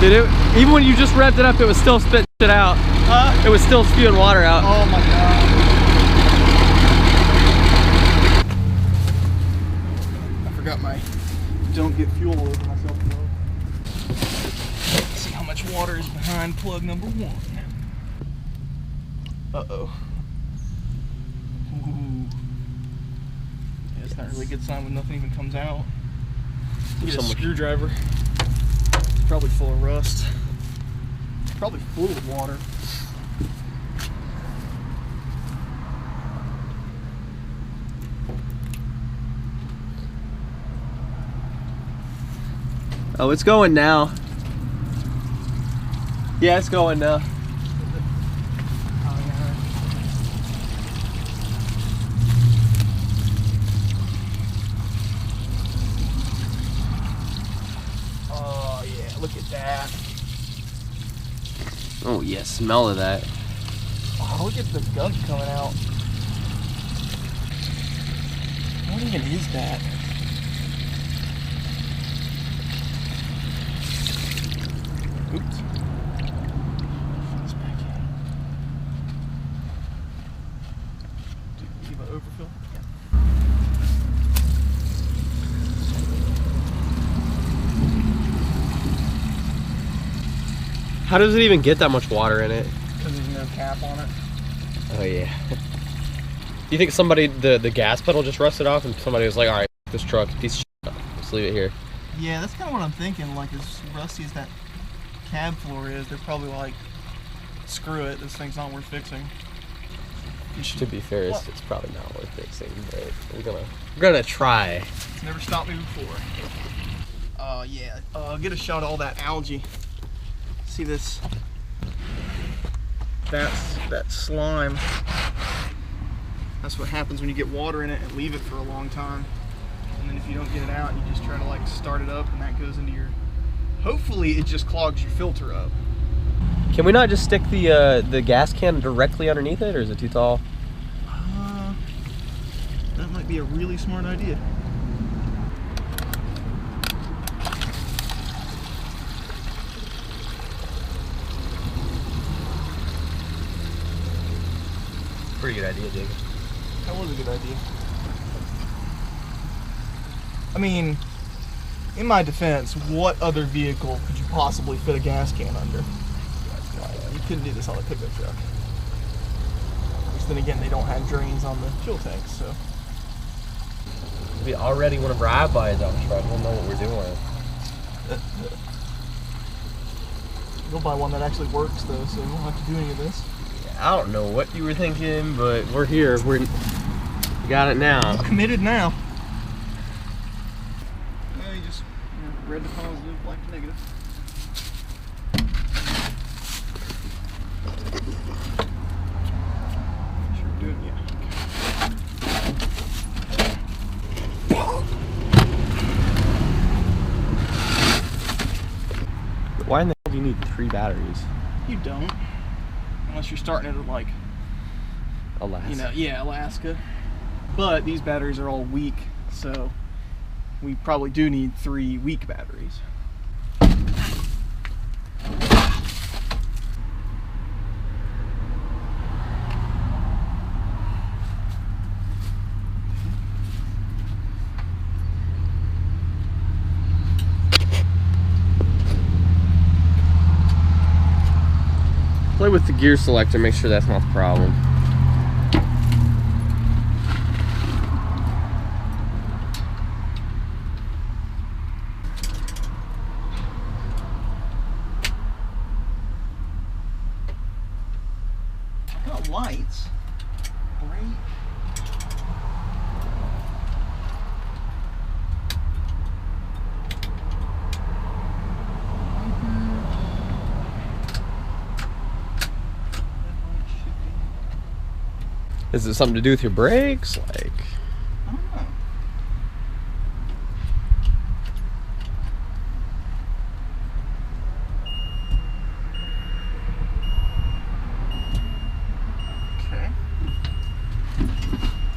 Dude, even when you just revved it up, it was still spitting shit out. It was still spewing water out. Oh my god. I forgot my don't get fuel all over myself. Let's see how much water is behind plug number 1. Uh-oh. Ooh. Yeah, it's not really a good sign when nothing even comes out. Get a screwdriver. It's probably full of rust. It's probably full of water. Oh, it's going now. Yeah, it's going now. Oh yeah, look at that. Oh yeah, smell of that. Oh, look at the gunk coming out. What even is that? Oops. It's back in. Do you have an overfill? Yeah. How does it even get that much water in it? Because there's no cap on it. Oh yeah. Do you think somebody, the gas pedal just rusted off and somebody was like, alright, this truck, piece of shit, let's leave it here? Yeah, that's kind of what I'm thinking. Like, as rusty as that cab floor is, they're probably like, screw it, this thing's not worth fixing. To be fair, it's probably not worth fixing, but we're gonna try. It's never stopped me before. Yeah. Get a shot of all that algae. See this? That's that slime. That's what happens when you get water in it and leave it for a long time. And then if you don't get it out, you just try to like start it up, and that goes into your. Hopefully, it just clogs your filter up. Can we not just stick the gas can directly underneath it, or is it too tall? That might be a really smart idea. Pretty good idea, Jacob. That was a good idea. I mean, in my defense, what other vehicle could you possibly fit a gas can under? You couldn't do this on a pickup truck. Which then again, they don't have drains on the fuel tanks, so. We already, whenever I buy a dump truck, we'll know what we're doing. You'll buy one that actually works though, so you won't have to do any of this. I don't know what you were thinking, but we're here. We got it now. I'm committed now. Yeah, you just red to positive, black to negative. Sure, do it, yeah. Why in the hell do you need 3 batteries? You don't. Unless you're starting it at like Alaska. You know, yeah, Alaska. But these batteries are all weak, so we probably do need 3 weak batteries. Play with the gear selector, make sure that's not the problem. I got lights. Great. Is it something to do with your brakes? Like, I don't know. Okay.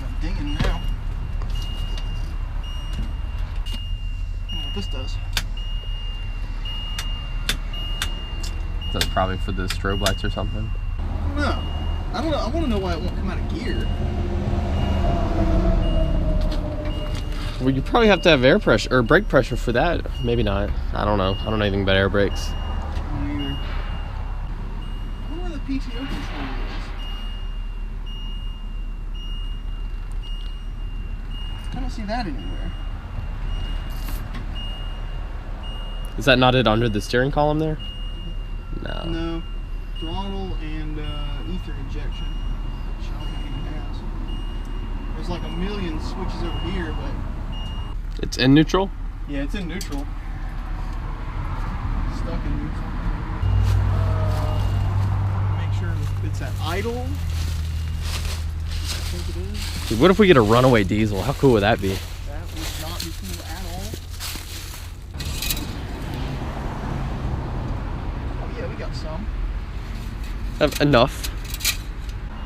Not dinging now. I don't know what this does. That's probably for the strobe lights or something. No. I don't know. I want to know why it won't come out of gear. Well, you probably have to have air pressure or brake pressure for that. Maybe not. I don't know. I don't know anything about air brakes. Me either. I wonder where the PTO control is. I don't see that anywhere. Is that not it under the steering column there? No. No. Throttle and ether injection. Which I don't think it even has. There's like a million switches over here, but It's in neutral? yeah, it's in neutral. Stuck in neutral. Make sure it's at idle. I think it is. Dude, what if we get a runaway diesel? How cool would that be? That would not be cool at all. Oh yeah, we got some. Enough.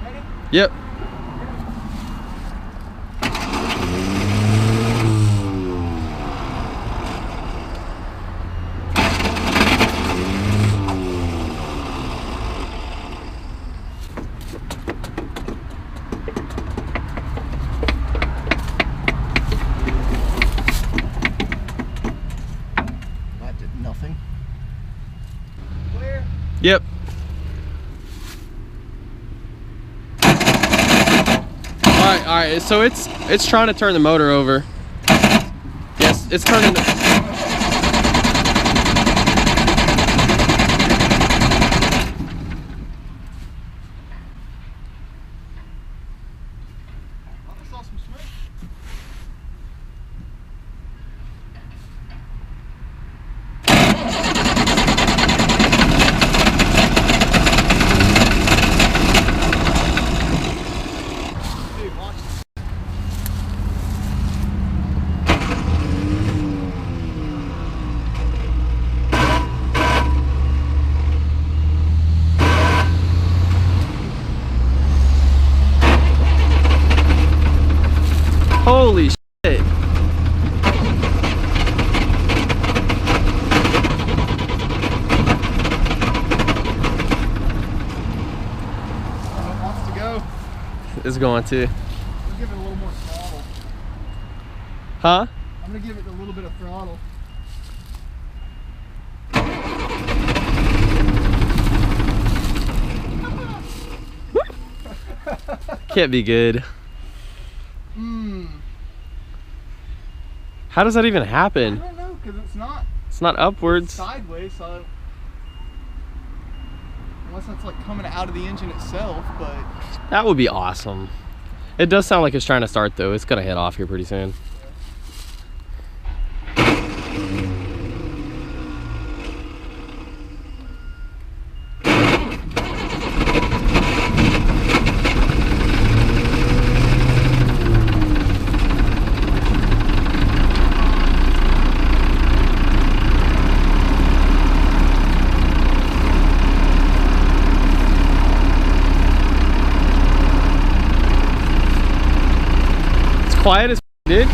Ready? Yep. That did nothing. Clear. Yep. All right. So it's trying to turn the motor over. Yes, it's turning. I saw some smoke. Dude, watch this. Holy shit! It wants to go. It's going to. We'll give it a little more throttle. Huh? I'm gonna give it a little bit of throttle. Can't be good. How does that even I happen? don't know, because It's not upwards. sideways, so unless that's like coming out of the engine itself, but That would be awesome. It does sound like it's trying to start though. It's gonna head off here pretty soon. It's quiet as dude.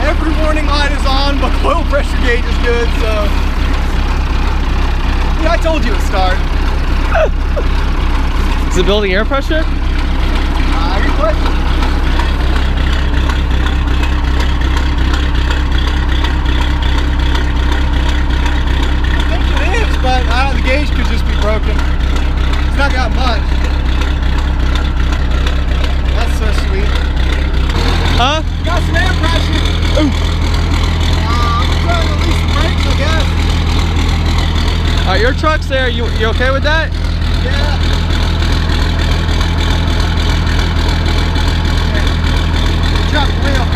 every warning light is on, but the oil pressure gauge is good, so yeah, I told you it'd start. Is it building air pressure? Good question. I think it is, but the gauge could just be broken. It's not got much. That's so sweet. Huh? Got some air pressure. Ooh. I'm trying to release the brakes, I guess. Alright, your truck's there. You okay with that? Yeah. Drop the wheel.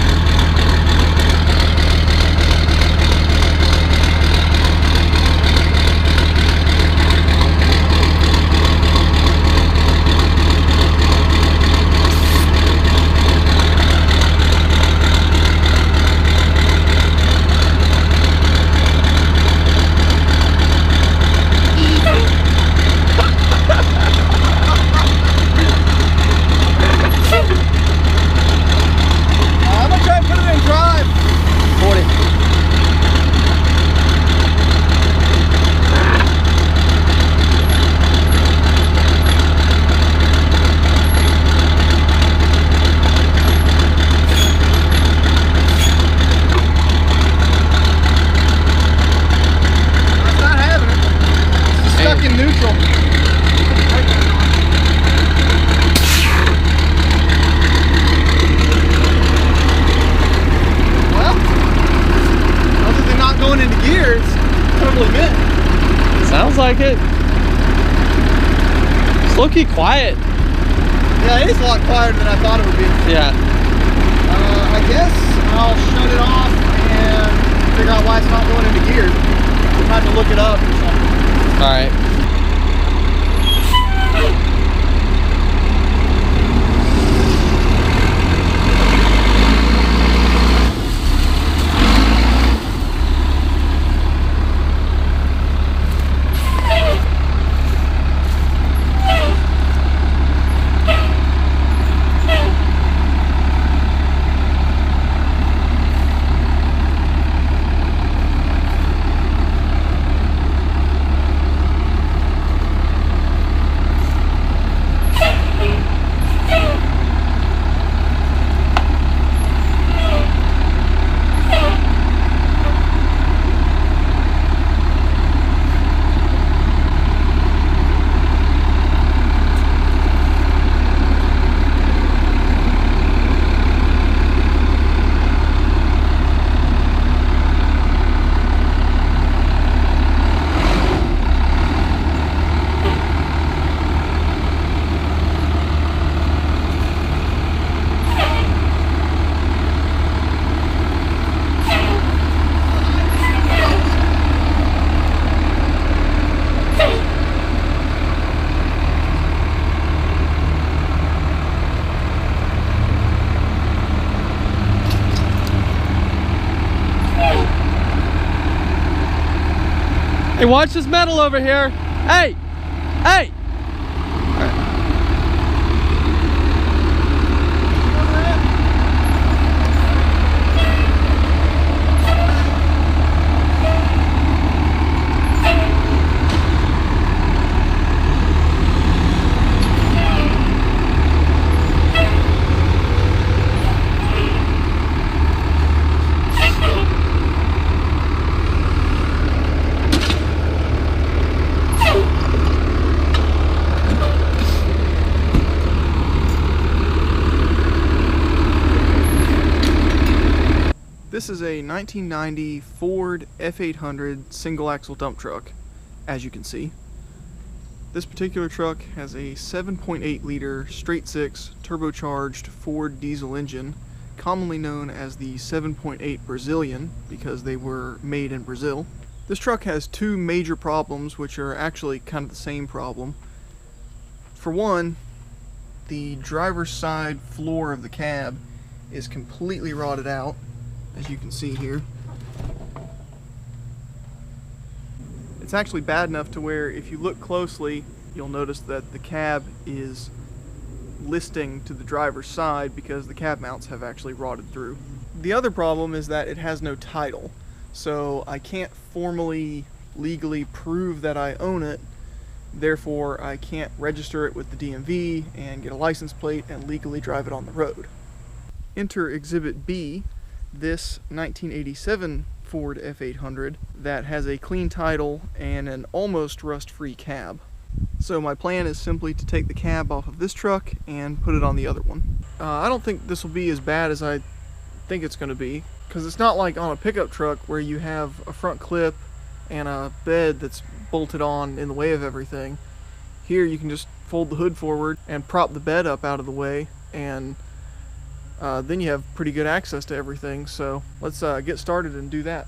low-key quiet. Yeah, it is a lot quieter than I thought it would be. Yeah. I guess I'll shut it off and figure out why it's not going into gear. We'll have to look it up or something. All right. Hey, watch this metal over here. Hey! Hey! This is a 1990 Ford F800 single axle dump truck, as you can see. This particular truck has a 7.8 liter straight six turbocharged Ford diesel engine, commonly known as the 7.8 Brazilian because they were made in Brazil. This truck has two major problems, which are actually kind of the same problem. For one, the driver's side floor of the cab is completely rotted out, as you can see here. It's actually bad enough to where if you look closely, you'll notice that the cab is listing to the driver's side because the cab mounts have actually rotted through. The other problem is that it has no title, so I can't formally, legally prove that I own it. Therefore, I can't register it with the DMV and get a license plate and legally drive it on the road. Enter Exhibit B, this 1987 Ford F800 that has a clean title and an almost rust-free cab. So my plan is simply to take the cab off of this truck and put it on the other one. I don't think this will be as bad as I think it's going to be, because it's not like on a pickup truck where you have a front clip and a bed that's bolted on in the way of everything. Here you can just fold the hood forward and prop the bed up out of the way, and then you have pretty good access to everything. So let's get started and do that.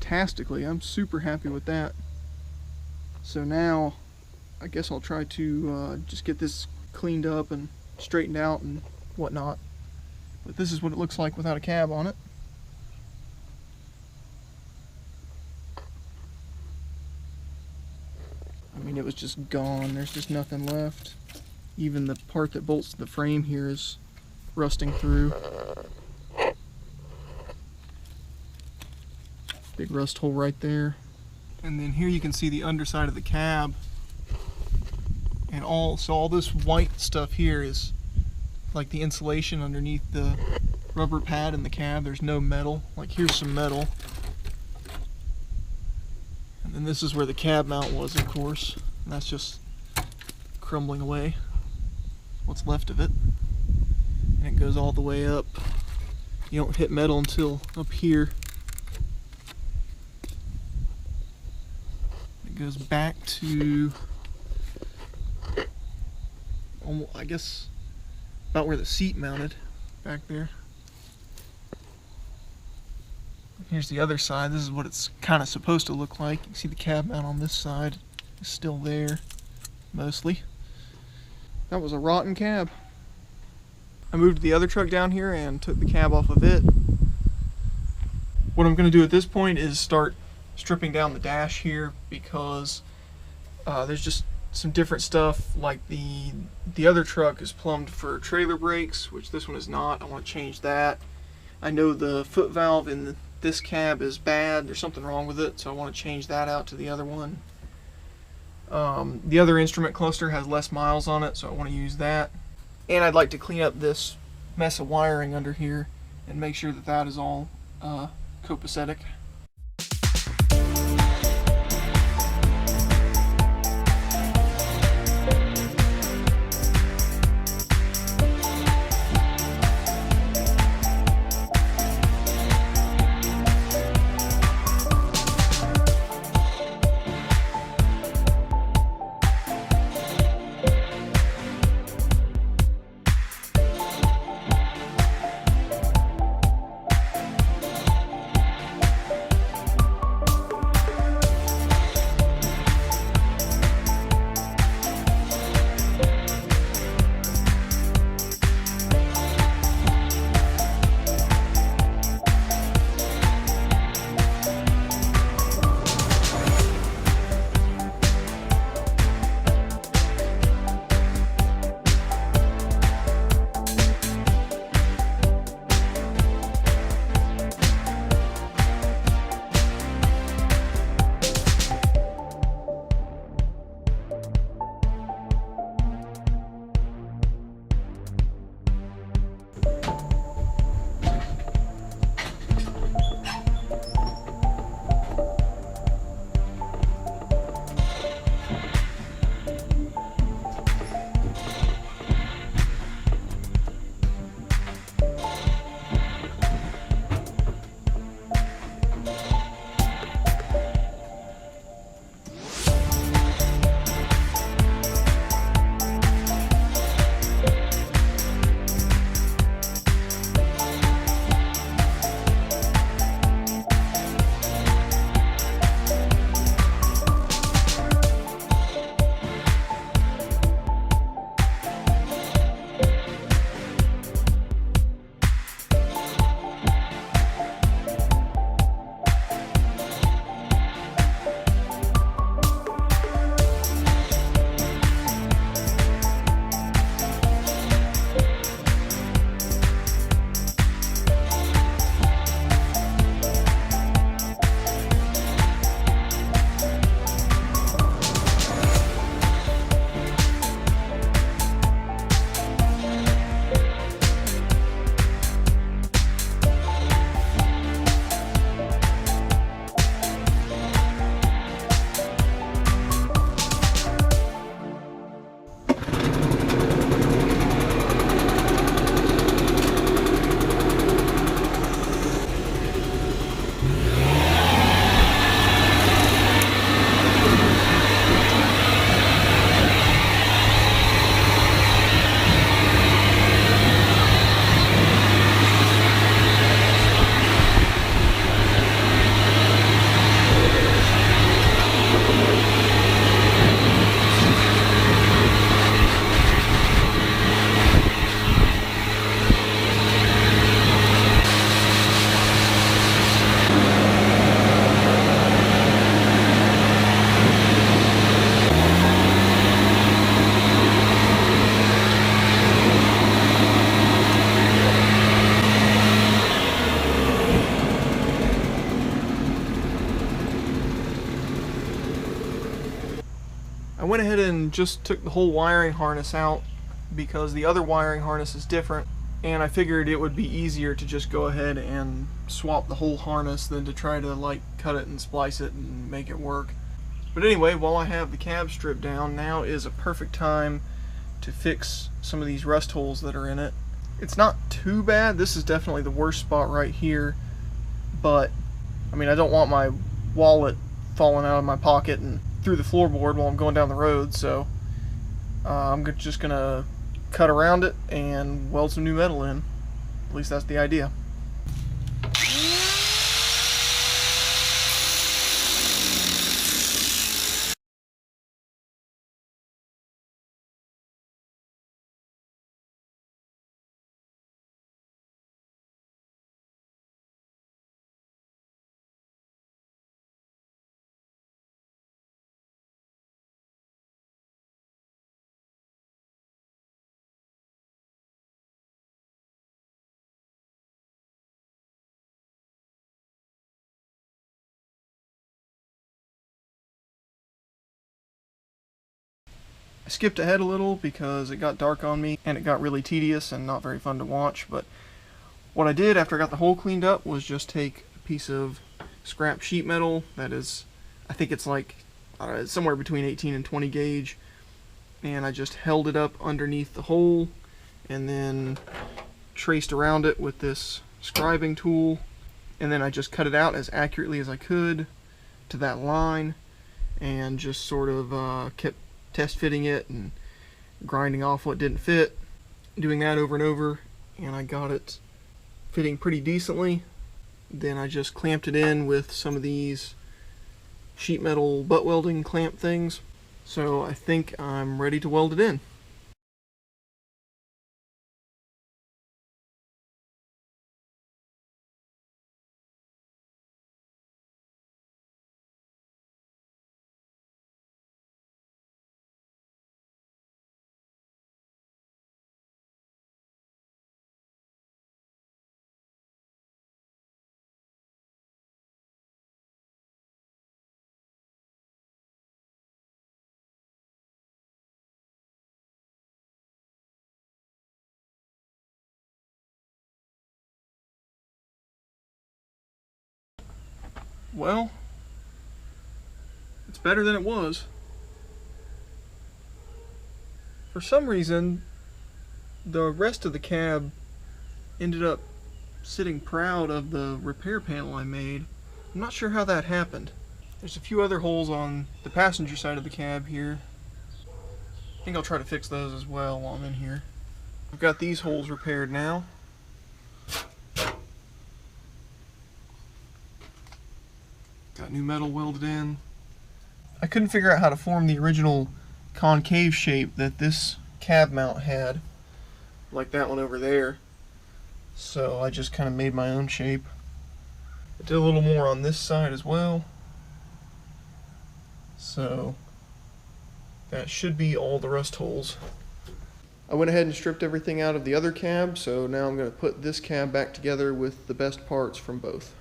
fantastically. I'm super happy with that. So now I guess I'll try to just get this cleaned up and straightened out and whatnot. But this is what it looks like without a cab on it. I mean, it was just gone. There's just nothing left. Even the part that bolts to the frame here is rusting through. Big rust hole right there. And then here you can see the underside of the cab. And all this white stuff here is like the insulation underneath the rubber pad in the cab. There's no metal. Like, here's some metal. And then this is where the cab mount was, of course. And that's just crumbling away. What's left of it. And it goes all the way up. You don't hit metal until up here. It goes back to, almost, I guess, about where the seat mounted, back there. Here's the other side. This is what it's kind of supposed to look like. You can see the cab mount on this side is still there, mostly. That was a rotten cab. I moved the other truck down here and took the cab off of it. What I'm going to do at this point is start stripping down the dash here, because there's just some different stuff. Like the other truck is plumbed for trailer brakes, which this one is not. I want to change that. I know the foot valve in this cab is bad. There's something wrong with it, so I want to change that out to the other one. The other instrument cluster has less miles on it, so I want to use that. And I'd like to clean up this mess of wiring under here and make sure that that is all copacetic. went ahead and just took the whole wiring harness out because the other wiring harness is different, and I figured it would be easier to just go ahead and swap the whole harness than to try to like cut it and splice it and make it work. But anyway, while I have the cab stripped down, now is a perfect time to fix some of these rust holes that are in it. It's not too bad. This is definitely the worst spot right here, but I mean, I don't want my wallet falling out of my pocket and through the floorboard while I'm going down the road, so I'm just gonna cut around it and weld some new metal in. At least that's the idea. I skipped ahead a little because it got dark on me and it got really tedious and not very fun to watch, but what I did after I got the hole cleaned up was just take a piece of scrap sheet metal that is, I think it's like somewhere between 18 and 20 gauge, and I just held it up underneath the hole and then traced around it with this scribing tool, and then I just cut it out as accurately as I could to that line and just sort of kept test fitting it and grinding off what didn't fit, doing that over and over, and I got it fitting pretty decently. Then I just clamped it in with some of these sheet metal butt welding clamp things, so I think I'm ready to weld it in. Well, it's better than it was. For some reason, the rest of the cab ended up sitting proud of the repair panel I made. I'm not sure how that happened. There's a few other holes on the passenger side of the cab here. I think I'll try to fix those as well while I'm in here. I've got these holes repaired now. Got new metal welded in. I couldn't figure out how to form the original concave shape that this cab mount had, like that one over there. So I just kind of made my own shape. I did a little more on this side as well. So that should be all the rust holes. I went ahead and stripped everything out of the other cab, so now I'm going to put this cab back together with the best parts from both.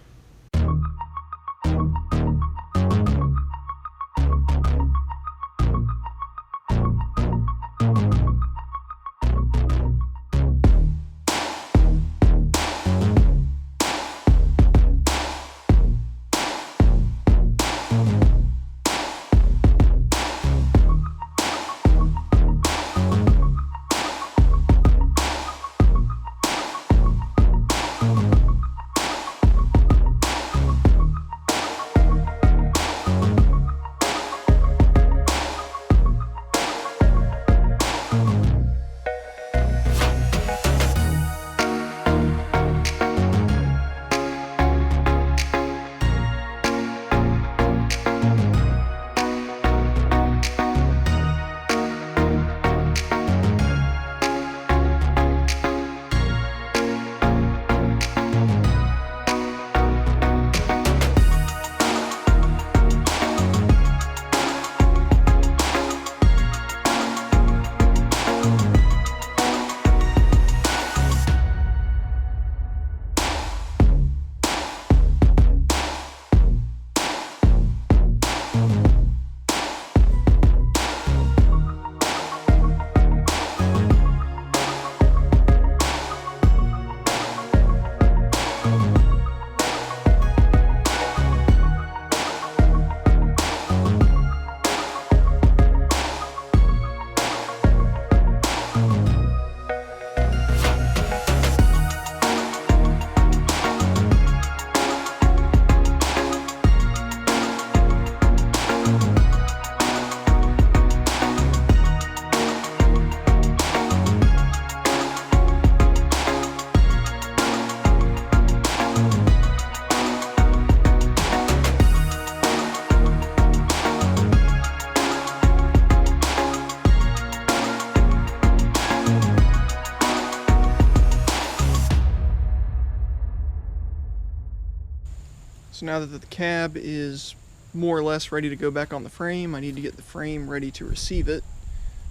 So now that the cab is more or less ready to go back on the frame, I need to get the frame ready to receive it.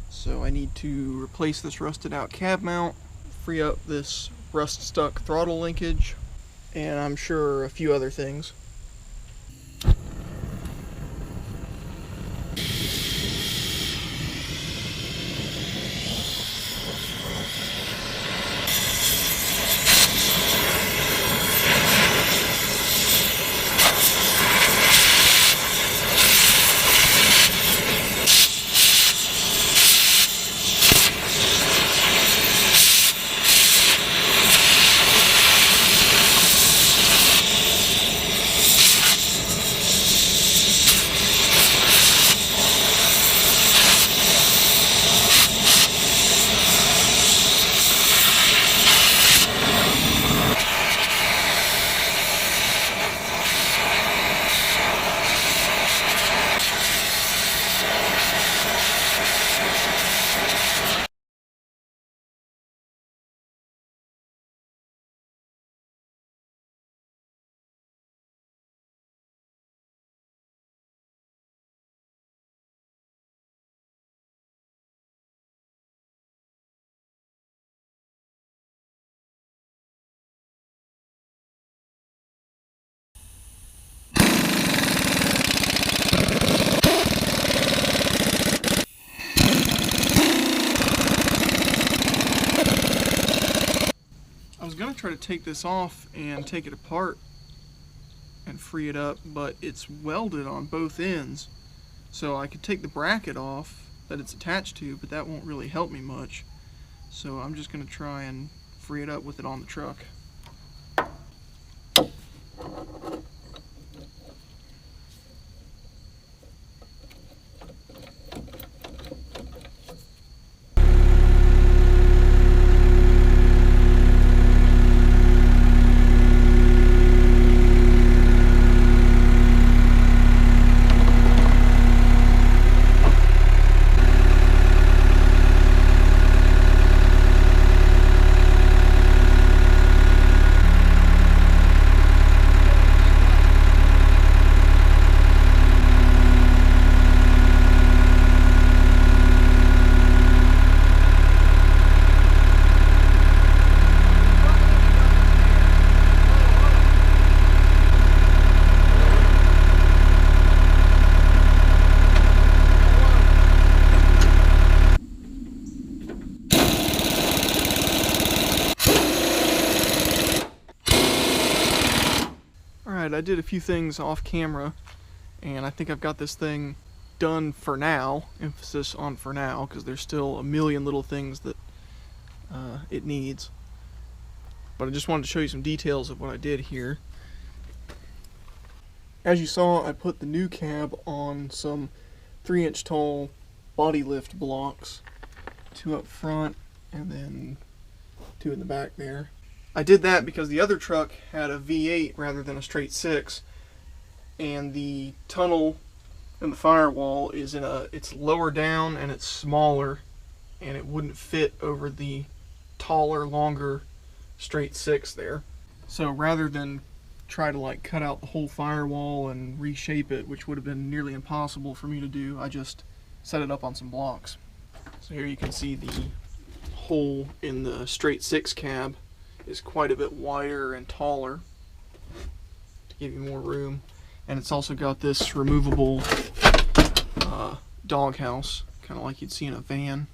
So I need to replace this rusted out cab mount, free up this rust stuck throttle linkage, and I'm sure a few other things. I was going to try to take this off and take it apart and free it up, but it's welded on both ends. So I could take the bracket off that it's attached to, but that won't really help me much. So I'm just going to try and free it up with it on the truck. Alright, I did a few things off camera, and I think I've got this thing done for now. Emphasis on for now, because there's still a million little things that it needs. But I just wanted to show you some details of what I did here. As you saw, I put the new cab on some 3-inch tall body lift blocks, 2 up front and then 2 in the back there. I did that because the other truck had a V8 rather than a straight 6, and the tunnel and the firewall is it's lower down and it's smaller, and it wouldn't fit over the taller, longer straight 6 there. So rather than try to like cut out the whole firewall and reshape it, which would have been nearly impossible for me to do, I just set it up on some blocks. So here you can see the hole in the straight 6 cab is quite a bit wider and taller to give you more room, and it's also got this removable doghouse, kind of like you'd see in a van.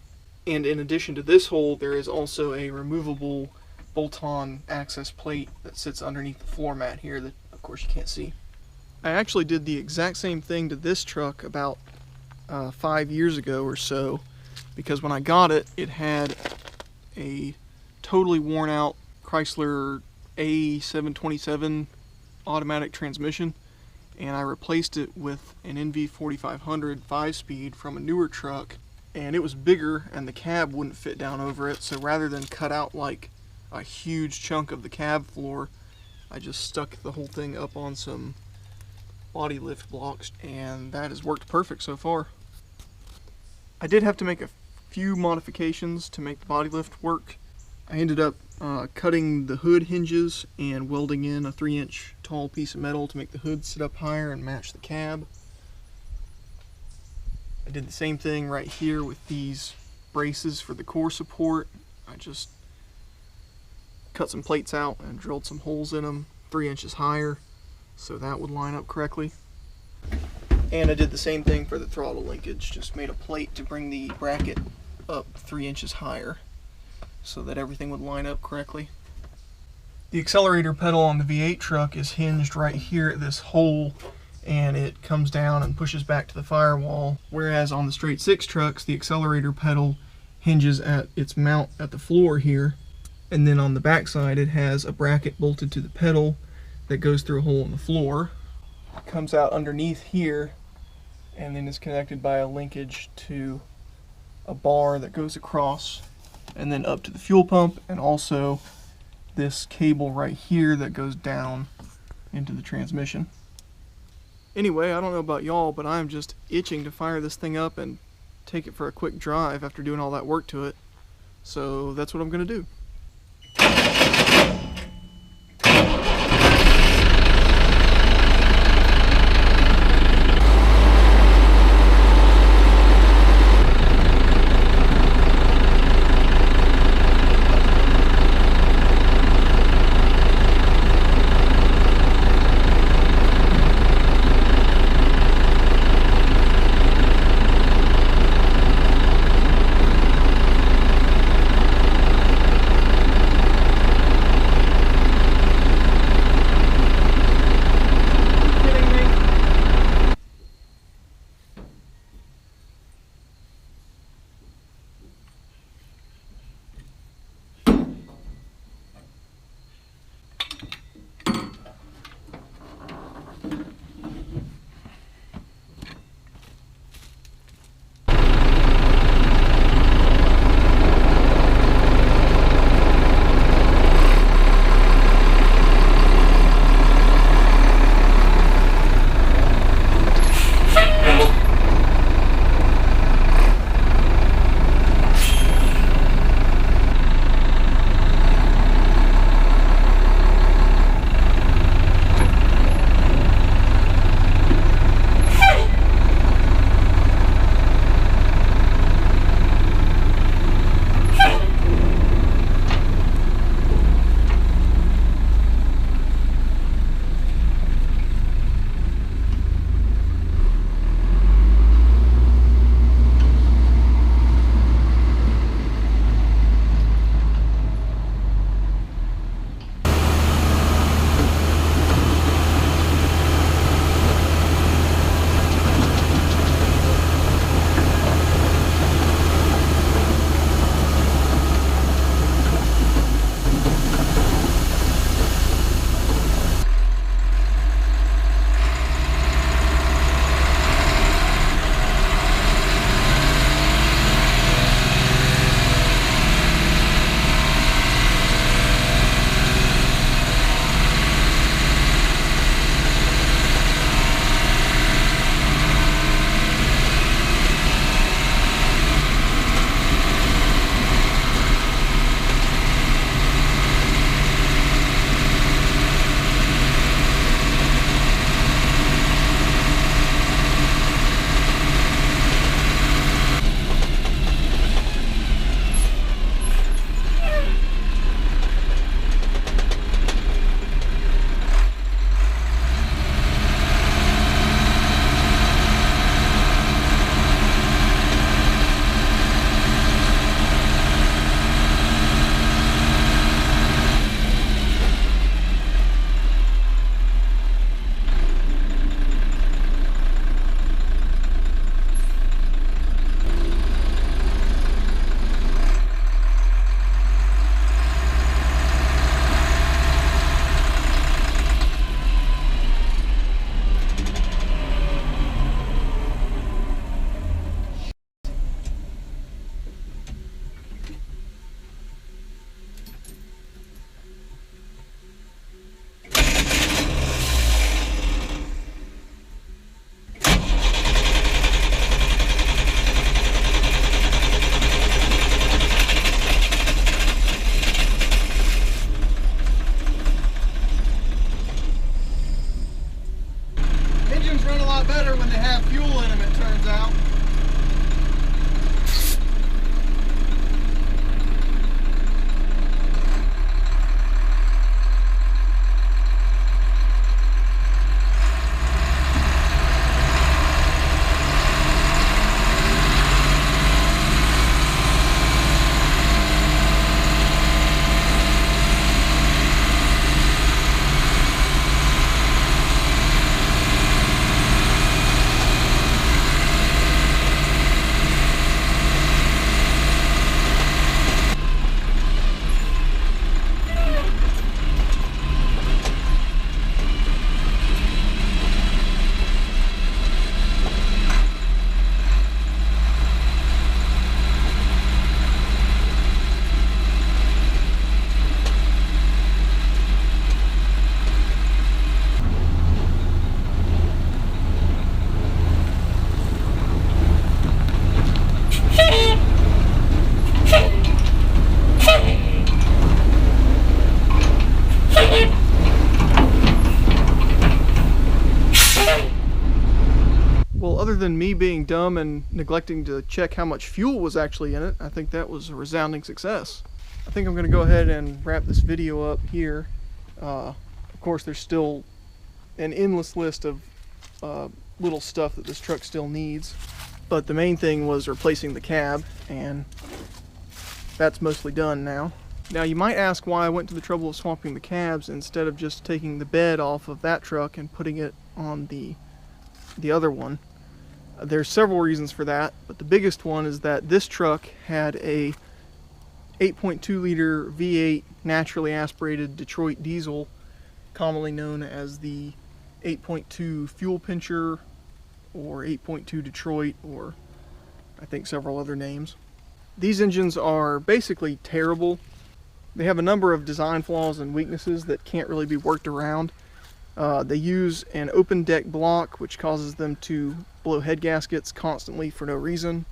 And in addition to this hole, there is also a removable bolt-on access plate that sits underneath the floor mat here that of course you can't see. I actually did the exact same thing to this truck about 5 years ago or so, because when I got it, it had a totally worn out Chrysler A727 automatic transmission, and I replaced it with an NV4500 5-speed from a newer truck, and it was bigger and the cab wouldn't fit down over it. So rather than cut out like a huge chunk of the cab floor, I just stuck the whole thing up on some body lift blocks, and that has worked perfect so far. I did have to make a few modifications to make the body lift work. I ended up cutting the hood hinges and welding in a 3-inch tall piece of metal to make the hood sit up higher and match the cab. I did the same thing right here with these braces for the core support. I just cut some plates out and drilled some holes in them 3 inches higher so that would line up correctly. And I did the same thing for the throttle linkage, just made a plate to bring the bracket up 3 inches higher so that everything would line up correctly. The accelerator pedal on the V8 truck is hinged right here at this hole, and it comes down and pushes back to the firewall, whereas on the straight 6 trucks the accelerator pedal hinges at its mount at the floor here, and then on the back side it has a bracket bolted to the pedal that goes through a hole in the floor. It comes out underneath here and then is connected by a linkage to a bar that goes across and then up to the fuel pump, and also this cable right here that goes down into the transmission. Anyway, I don't know about y'all, but I'm just itching to fire this thing up and take it for a quick drive after doing all that work to it. So that's what I'm going to do. other than me being dumb and neglecting to check how much fuel was actually in it, I think that was a resounding success. I think I'm going to go ahead and wrap this video up here. Of course, there's still an endless list of little stuff that this truck still needs, but the main thing was replacing the cab, and that's mostly done now. Now you might ask why I went to the trouble of swapping the cabs instead of just taking the bed off of that truck and putting it on the other one. There's several reasons for that, but the biggest one is that this truck had a 8.2 liter V8 naturally aspirated Detroit diesel, commonly known as the 8.2 fuel pincher or 8.2 Detroit, or I think several other names. These engines are basically terrible. They have a number of design flaws and weaknesses that can't really be worked around. They use an open deck block, which causes them to blow head gaskets constantly for no reason.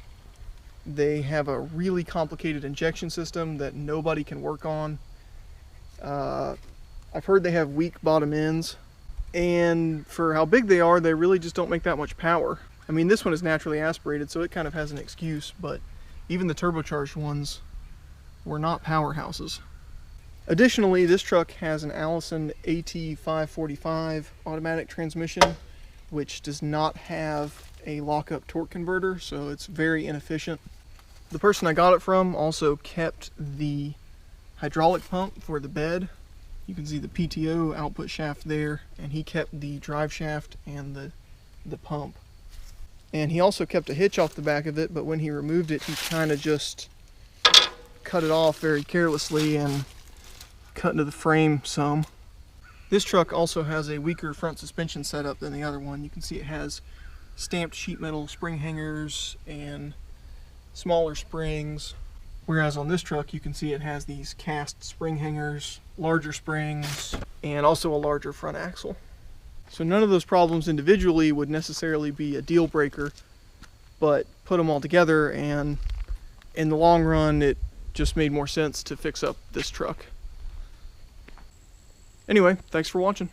They have a really complicated injection system that nobody can work on. I've heard they have weak bottom ends, and for how big they are, they really just don't make that much power. I mean, this one is naturally aspirated, so it kind of has an excuse, but even the turbocharged ones were not powerhouses. Additionally, this truck has an Allison AT545 automatic transmission, which does not have a lockup torque converter, so it's very inefficient. The person I got it from also kept the hydraulic pump for the bed. You can see the PTO output shaft there, and he kept the drive shaft and the pump. And he also kept a hitch off the back of it, but when he removed it, he kind of just cut it off very carelessly and cut into the frame some. This truck also has a weaker front suspension setup than the other one. You can see it has stamped sheet metal spring hangers and smaller springs, whereas on this truck you can see it has these cast spring hangers, larger springs, and also a larger front axle. So none of those problems individually would necessarily be a deal breaker, but put them all together and in the long run it just made more sense to fix up this truck. Anyway, thanks for watching.